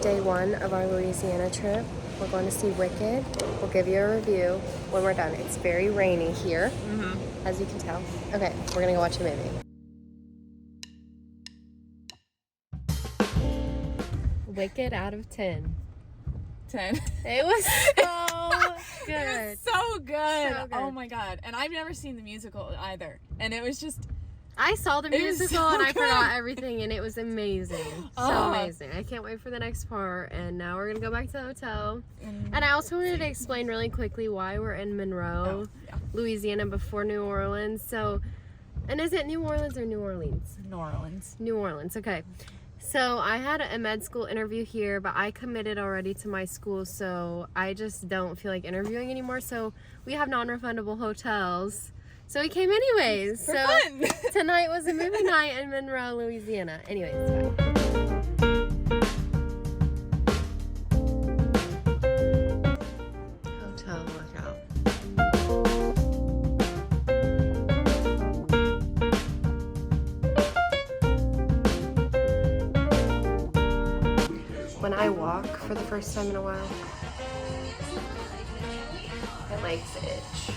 day 1 of our Louisiana trip. We're going to see Wicked. We'll give you a review when we're done. It's very rainy here, as you can tell. Okay, we're gonna go watch a movie. Wicked out of 10. 10. It was so good. It was so good. So good. Oh my god. And I've never seen the musical either. And it was just... I saw the musical so and I good. forgot everything, and it was amazing. So Oh. amazing. I can't wait for the next part. And now we're gonna go back to the hotel. And I also wanted to explain really quickly why we're in Monroe, Louisiana, before New Orleans. So, and is it New Orleans or New Orleans? New Orleans. New Orleans, okay. So I had a med school interview here, but I committed already to my school, so I just don't feel like interviewing anymore. So we have non-refundable hotels. So we came anyways. For so fun. Tonight was a movie night in Monroe, Louisiana. Anyways, it's fine. Hotel workout. When I walk for the first time in a while, my legs itch.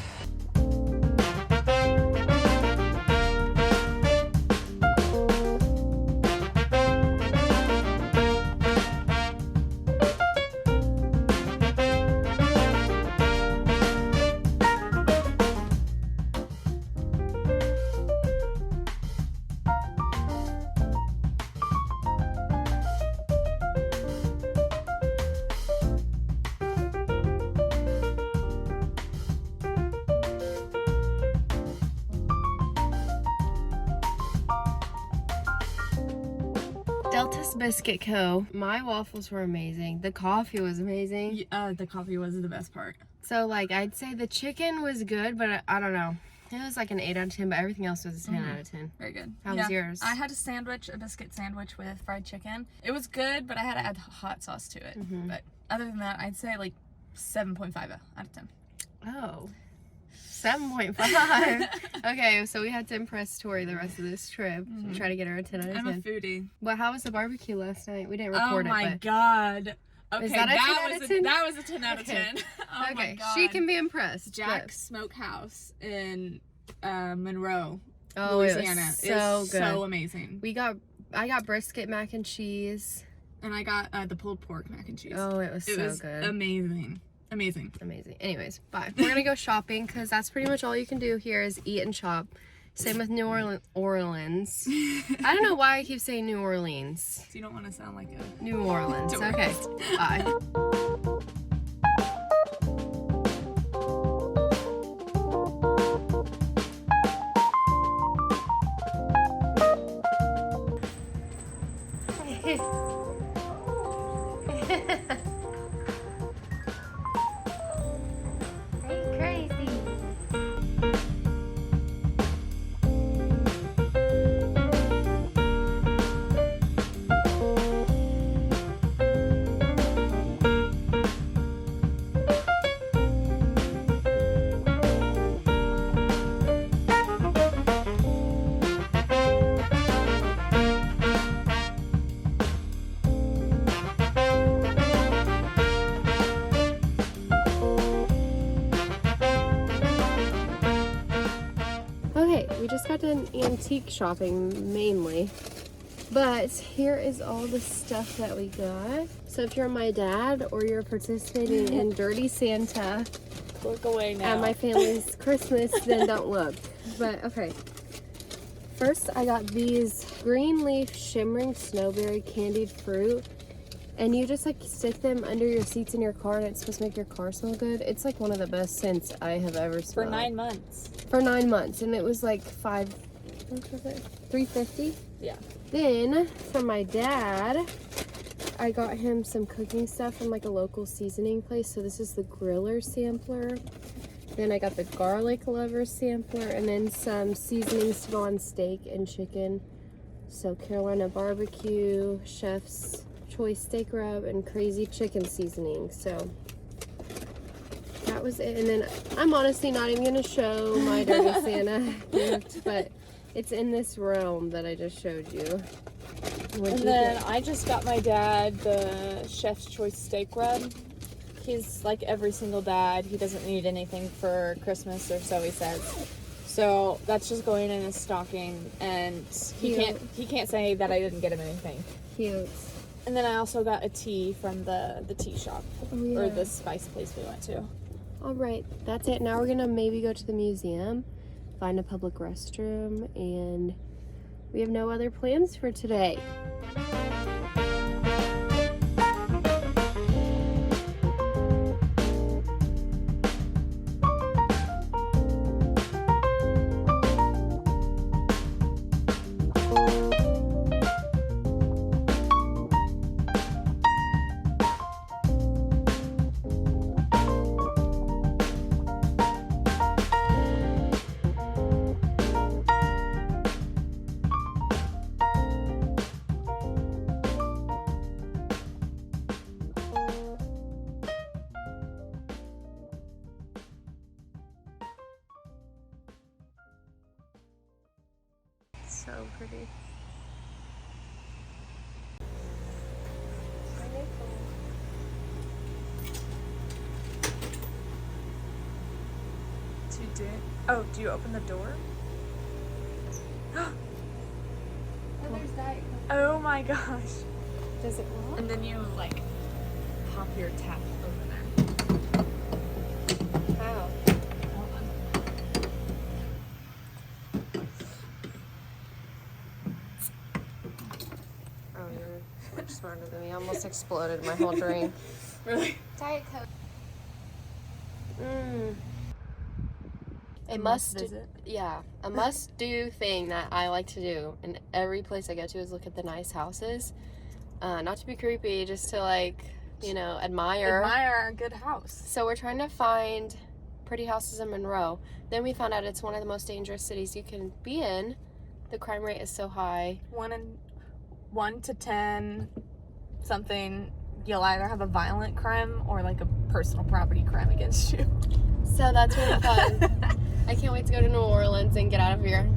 Delta's Biscuit Co. My waffles were amazing. The coffee was amazing. The coffee was the best part. So, like, I'd say the chicken was good, but I don't know. It was like an 8 out of 10, but everything else was a 10 out of 10. Very good. How was yours? I had a biscuit sandwich with fried chicken. It was good, but I had to add hot sauce to it. But other than that, I'd say like 7.5 out of 10. Oh. 7.5. Okay, so we had to impress Tori the rest of this trip. Try to get her a 10 out of 10. I'm a foodie. But how was the barbecue last night? We didn't record it. Oh my but... god. Okay, Is that a 10 out of 10? That was a 10 out of 10. Okay. Oh Okay, my god. she can be impressed. Jack's Smokehouse in Monroe, Oh, Louisiana. it was so is good. so amazing. I got brisket mac and cheese. And I got the pulled pork mac and cheese. Oh, it was so good. Amazing. Amazing. Amazing. Anyways, bye. We're gonna go shopping because that's pretty much all you can do here is eat and shop. Same with New Orleans. I don't know why I keep saying New Orleans. So you don't want to sound like a... New Orleans. Okay. Bye. Okay, we just got done antique shopping mainly, but here is all the stuff that we got. So if you're my dad or you're participating in Dirty Santa Look away now. at my family's Christmas, then don't look. But okay, first I got these green leaf shimmering snowberry candied fruit, and you just like stick them under your seats in your car and it's supposed to make your car smell good. It's like one of the best scents I have ever smelled. For 9 months. For 9 months, and it was like $3.50. Yeah. Then for my dad, I got him some cooking stuff from like a local seasoning place. So this is the griller sampler. Then I got the garlic lover sampler, and then some seasonings to go on steak and chicken. So Carolina barbecue, chef's choice steak rub, and crazy chicken seasoning. So that was it. And then I'm honestly not even gonna show my Dirty Santa gift, but it's in this realm that I just showed you. What'd And you then get? I just got my dad the Chef's Choice steak rub. He's like every single dad. He doesn't need anything for Christmas, or so he says. So that's just going in his stocking, and he can't say that I didn't get him anything. Cute. And then I also got a tea from the tea shop, Oh, yeah. or the spice place we went to. All right, that's it. Now we're gonna maybe go to the museum, find a public restroom, and we have no other plans for today. So pretty. Do you open the door? There's Diet Coke. Oh my gosh. Does it lock? And then you like pop your tap over there. How? Hold on. Oh, you're much smarter than me. I almost exploded my whole drink. Really? Diet Coke. A Must must visit. Yeah, a must-do thing that I like to do in every place I go to is look at the nice houses. Not to be creepy, just to like, you know, admire. Admire a good house. So we're trying to find pretty houses in Monroe. Then we found out it's one of the most dangerous cities you can be in. The crime rate is so high. 1 to 10 something, you'll either have a violent crime or like a personal property crime against you. So that's really fun. I can't wait to go to New Orleans and get out of here.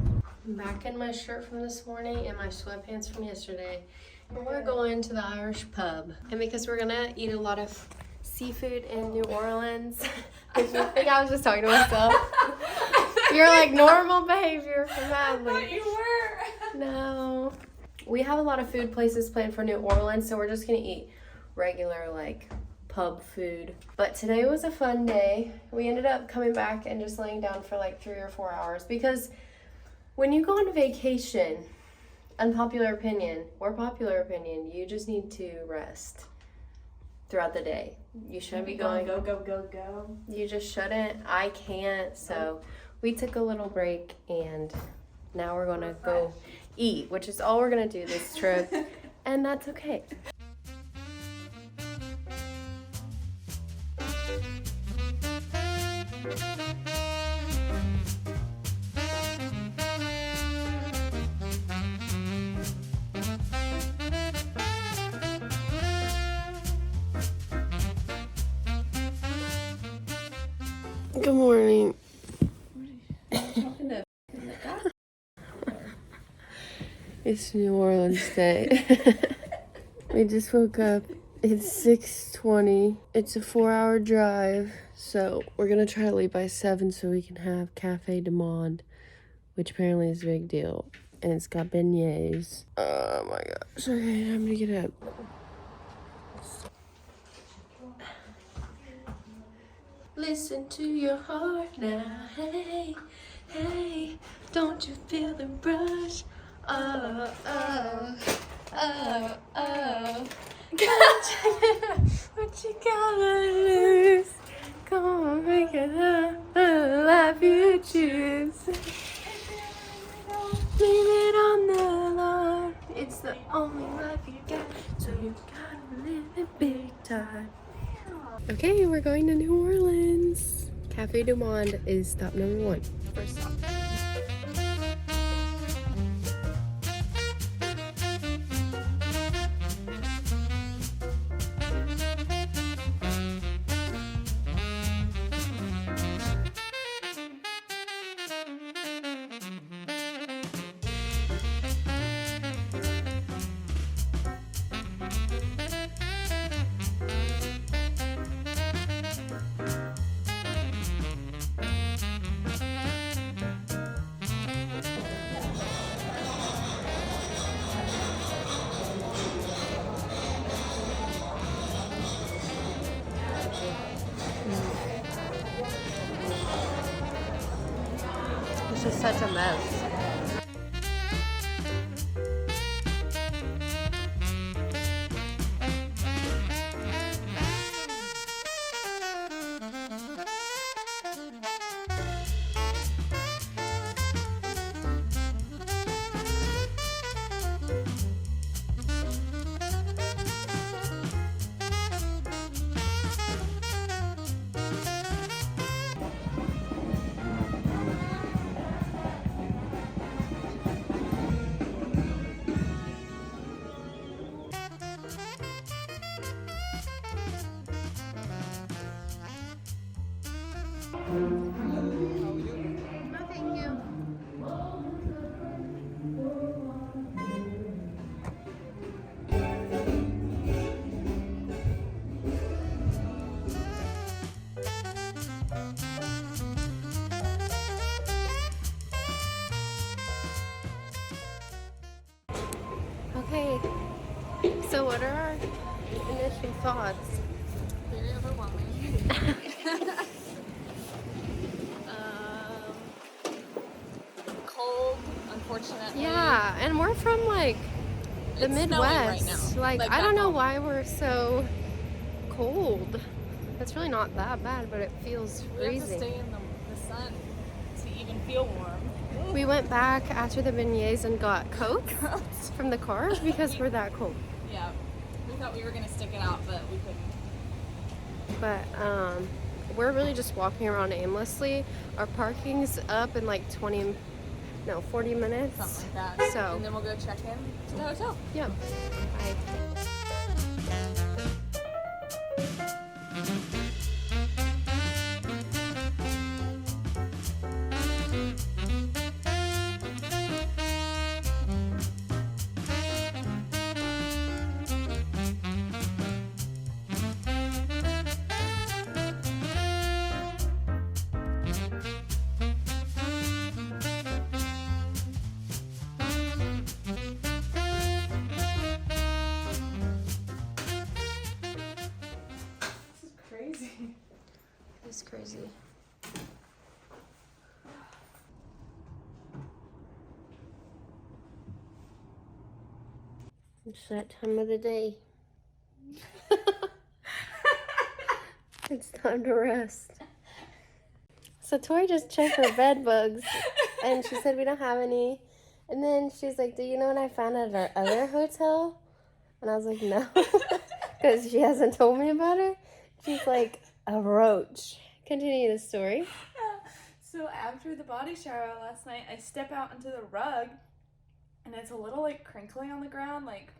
I'm back in my shirt from this morning and my sweatpants from yesterday. And we're going to the Irish pub. And because we're gonna eat a lot of seafood in New Orleans. Did you think I was just talking to myself? You're like normal behavior for Madly. You were. No. We have a lot of food places planned for New Orleans, so we're just gonna eat regular like pub food. But today was a fun day. We ended up coming back and just laying down for like 3 or 4 hours because when you go on vacation, unpopular opinion or popular opinion, you just need to rest throughout the day. You shouldn't be going go. You just shouldn't. I can't. So we took a little break and now we're gonna go eat, which is all we're gonna do this trip. And that's okay. Good morning. It's New Orleans Day. We just woke up. It's 6:20. It's a 4-hour drive. So we're gonna try to leave by 7 so we can have Cafe du Monde, which apparently is a big deal. And it's got beignets. Oh my gosh. Okay, time to get up. Listen to your heart now. Hey, hey, don't you feel the rush? Oh, oh, oh, oh. What you gotta lose? Come on, make it up. The life you choose. Leave it on the Lord. It's the only life you got, so you gotta live it big time. Okay, we're going to New Orleans. Cafe du Monde is stop number 1. First stop. just such a mess. Okay, so what are our initial thoughts? Very overwhelming. Cold, unfortunately. Yeah, and we're from like the It's snowing right Midwest. now. Like I back don't know home. why we're so cold. It's really not that bad, but it feels We have to freezing. stay in the sun to even feel warm. We went back after the beignets and got Coke from the car because we're that cold. Yeah. We thought we were going to stick it out, but we couldn't. But we're really just walking around aimlessly. Our parking's up in like 40 minutes. Something like that. So, and then we'll go check in to the hotel. yep. Bye. It's crazy. It's that time of the day. It's time to rest. So Tori just checked her bed bugs and she said we don't have any. And then she's like, do you know what I found at our other hotel? And I was like, no, because she hasn't told me about it. She's like, a roach. Continue the story. So after the body shower last night, I step out into the rug, and it's a little like crinkly on the ground, like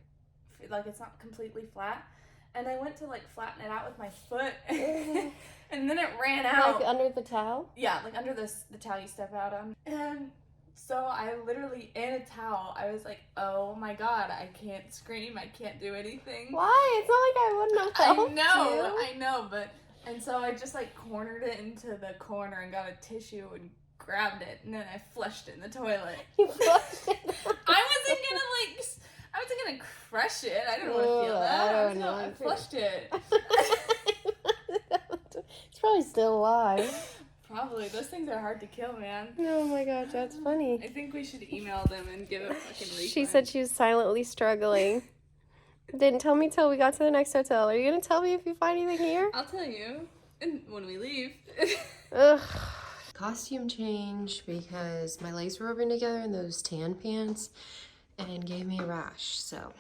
it's not completely flat. And I went to like flatten it out with my foot, and then it ran out. Like under the towel? Yeah, like under the towel you step out on. And so I literally, in a towel, I was like, oh my god, I can't scream, I can't do anything. Why? It's not like I wouldn't have helped you. I know, but, and so I just like cornered it into the corner and got a tissue and grabbed it, and then I flushed it in the toilet. You flushed it. I wasn't gonna crush it, I didn't want to feel that. I don't know. I flushed it. It's probably still alive. Probably. Those things are hard to kill, man. Oh my gosh, that's funny. I think we should email them and give it a fucking refund. She said she was silently struggling. Didn't tell me till we got to the next hotel. Are you gonna tell me if you find anything here? I'll tell you when we leave. Ugh. Costume change because my legs were rubbing together in those tan pants and gave me a rash. So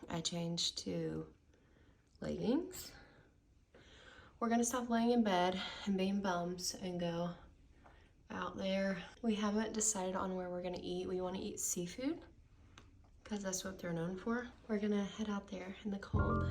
I changed to leggings. We're gonna stop laying in bed and being bums and go out there. We haven't decided on where we're gonna eat. We wanna eat seafood because that's what they're known for. We're gonna head out there in the cold.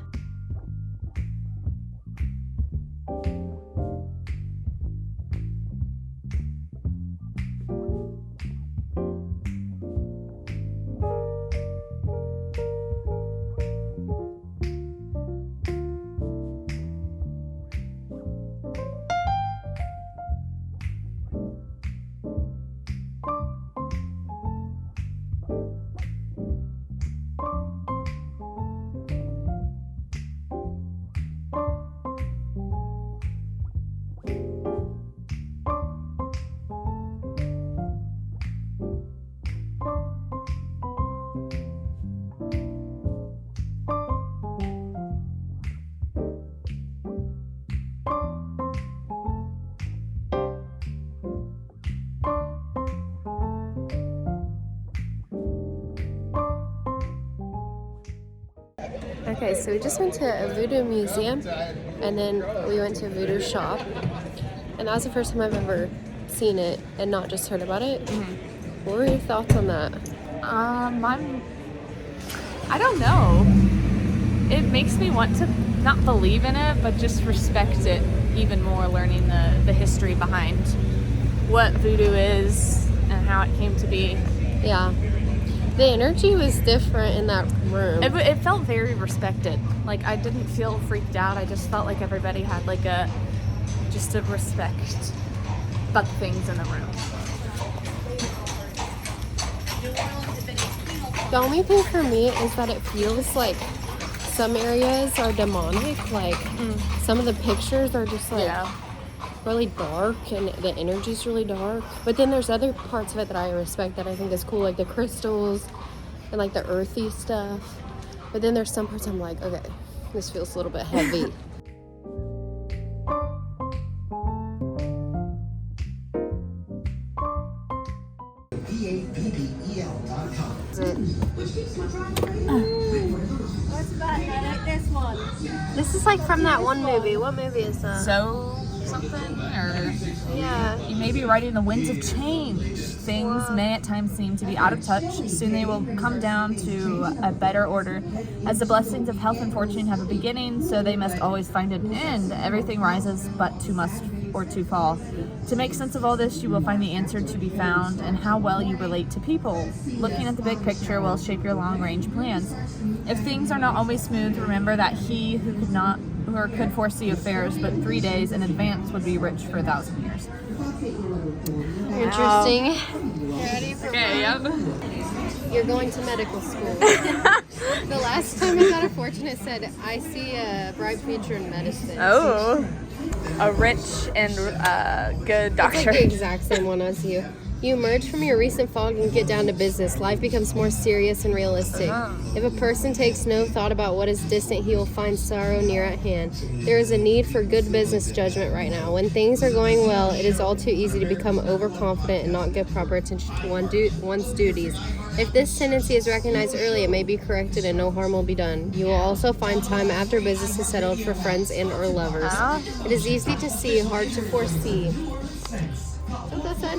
Okay, so we just went to a voodoo museum, and then we went to a voodoo shop, and that was the first time I've ever seen it and not just heard about it. What were your thoughts on that? I don't know. It makes me want to not believe in it, but just respect it even more, learning the history behind what voodoo is and how it came to be. Yeah. The energy was different in that room. It felt very respected. Like, I didn't feel freaked out. I just felt like everybody had like a respect about the things in the room. The only thing for me is that it feels like some areas are demonic. Like some of the pictures are just like really dark, and the energy's really dark. But then there's other parts of it that I respect that I think is cool, like the crystals and like the earthy stuff. But then there's some parts I'm like, okay, this feels a little bit heavy. This is like from that one movie. What movie is that? So something, or Yeah. you may be riding the winds of change. Things may at times seem to be out of touch. Soon they will come down to a better order. As the blessings of health and fortune have a beginning, so they must always find an end. Everything rises but to must or to fall. To make sense of all this, you will find the answer to be found in how well you relate to people. Looking at the big picture will shape your long-range plans. If things are not always smooth, remember that he who could not or could foresee affairs but 3 days in advance would be rich for 1,000 years. Interesting. Ready for You're going to medical school. The last time I got a fortune, it said, I see a bright future in medicine. Oh, a rich and good doctor. It's like the exact same one as you. You emerge from your recent fog and get down to business. Life becomes more serious and realistic. If a person takes no thought about what is distant, he will find sorrow near at hand. There is a need for good business judgment right now. When things are going well, it is all too easy to become overconfident and not give proper attention to one's duties. If this tendency is recognized early, it may be corrected and no harm will be done. You will also find time after business is settled for friends and or lovers. It is easy to see, hard to foresee. What's that said?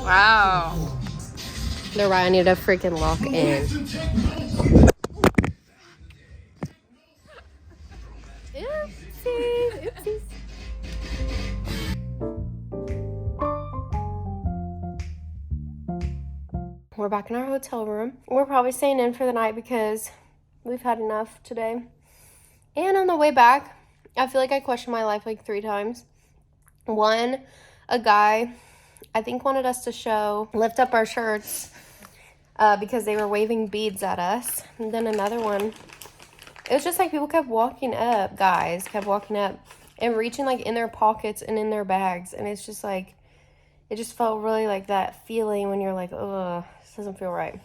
Wow. They're right, I need to freaking lock in. Oopsies. We're back in our hotel room. We're probably staying in for the night because we've had enough today. And on the way back, I feel like I questioned my life like 3 times. One, a guy, I think, wanted us to lift up our shirts because they were waving beads at us. And then another one, it was just like people kept walking up, guys kept walking up and reaching like in their pockets and in their bags. And it's just like, it just felt really like that feeling when you're like, ugh, this doesn't feel right.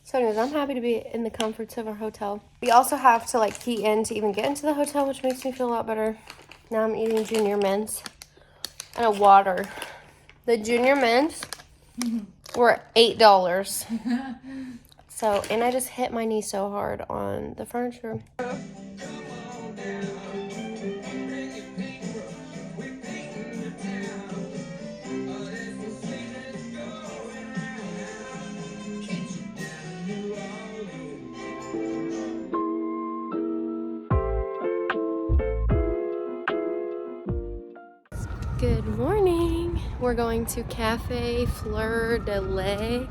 So anyways, I'm happy to be in the comforts of our hotel. We also have to like key in to even get into the hotel, which makes me feel a lot better. Now I'm eating Junior Mints and a water. The Junior Mints were $8. So, and I just hit my knee so hard on the furniture. Good morning. We're going to Cafe Fleur de Lait.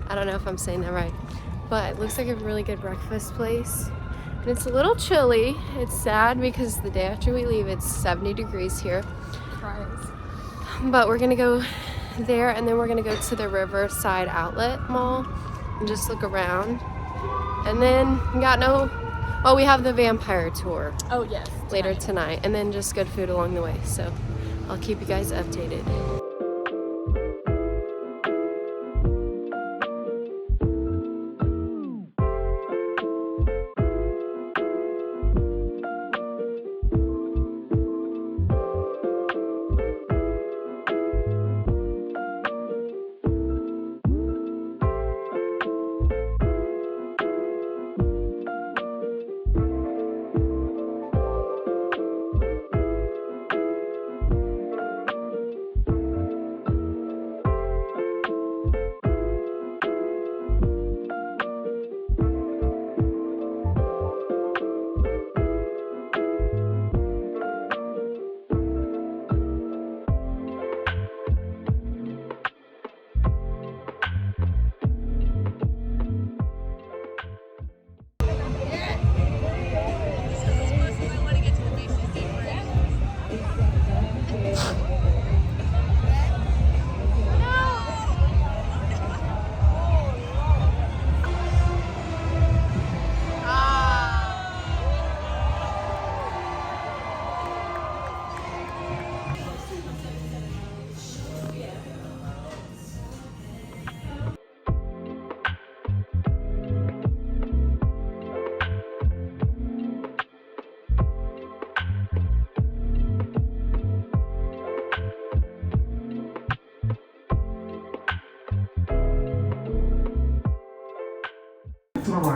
I don't know if I'm saying that right, but it looks like a really good breakfast place. And it's a little chilly. It's sad because the day after we leave, it's 70 degrees here. But we're gonna go there, and then we're gonna go to the Riverside Outlet Mall and just look around. And then we have the vampire tour. Oh, yes. Later tonight, and then just good food along the way. So I'll keep you guys updated.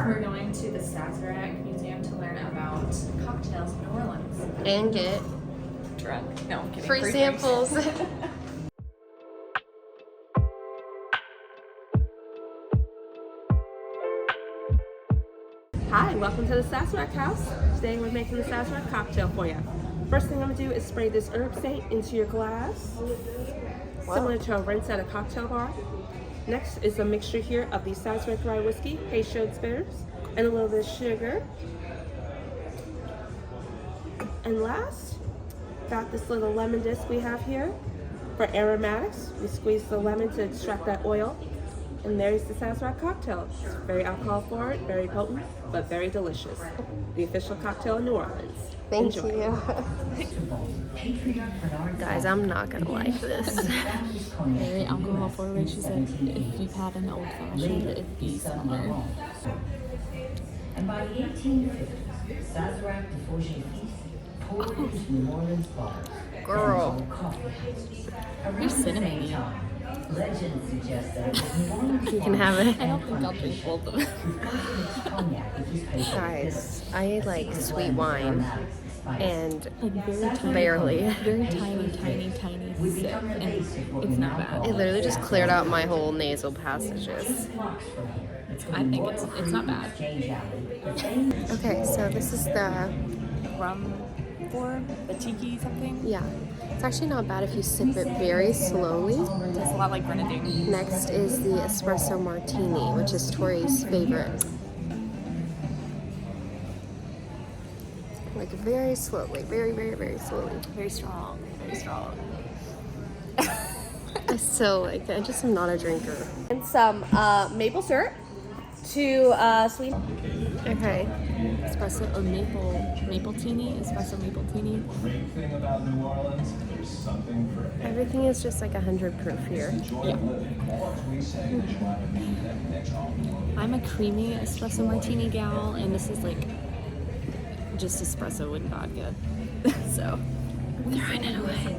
We're going to the Sazerac Museum to learn about cocktails in New Orleans. And get Drunk. No, I'm kidding. free samples. Hi, welcome to the Sazerac house. Today we're making the Sazerac cocktail for you. First thing I'm going to do is spray this herb saint into your glass, similar to a rinse at a cocktail bar. Next is a mixture here of the Sazerac rye whiskey, Haitian bitters, and a little bit of sugar. And last, got this little lemon disc we have here for aromatics. We squeeze the lemon to extract that oil. And there's the Sazerac cocktail. It's very alcohol forward, very potent, but very delicious. The official cocktail in New Orleans. Thank Enjoy. you. Guys, I'm not gonna like this. Very alcohol forward. She said if you've had an old fashioned, it'd be similar. And by the 1850s, Sazerac de Fourgefils poured into New Orleans bars. Girl. You're cinnamony. Legend suggests that it was New Orleans You can have it. I don't think I'll drink both of them. Guys, I like sweet wine and Like very tiny. barely. Very tiny sip, and it's not bad. It literally just cleared out my whole nasal passages. I think it's not bad. Okay, so this is the, Rum for the tiki something. yeah. It's actually not bad if you sip it very slowly. Tastes a lot like grenadine. Next is the espresso martini, which is Tori's favorite. Like very slowly, very, very, very slowly. Very strong. Very strong. I still like it. I just am not a drinker. And some maple syrup to sweeten. Okay. Espresso or maple teeny. Espresso maple teeny. Great thing about New Orleans, there's something for Everything is just like 100 proof here. Yeah. I'm a creamy espresso martini gal, and this is like just espresso with vodka. So Throwing it away.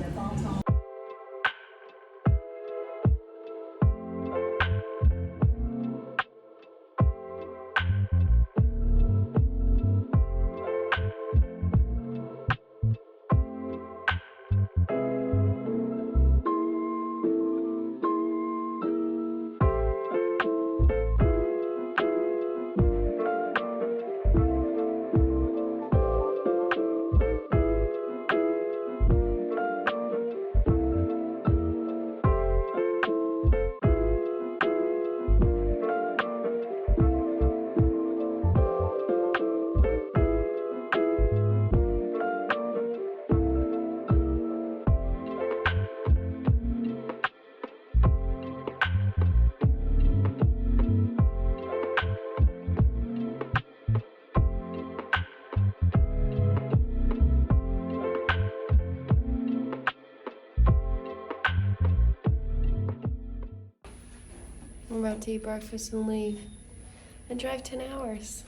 I'm about to eat breakfast and leave and drive 10 hours.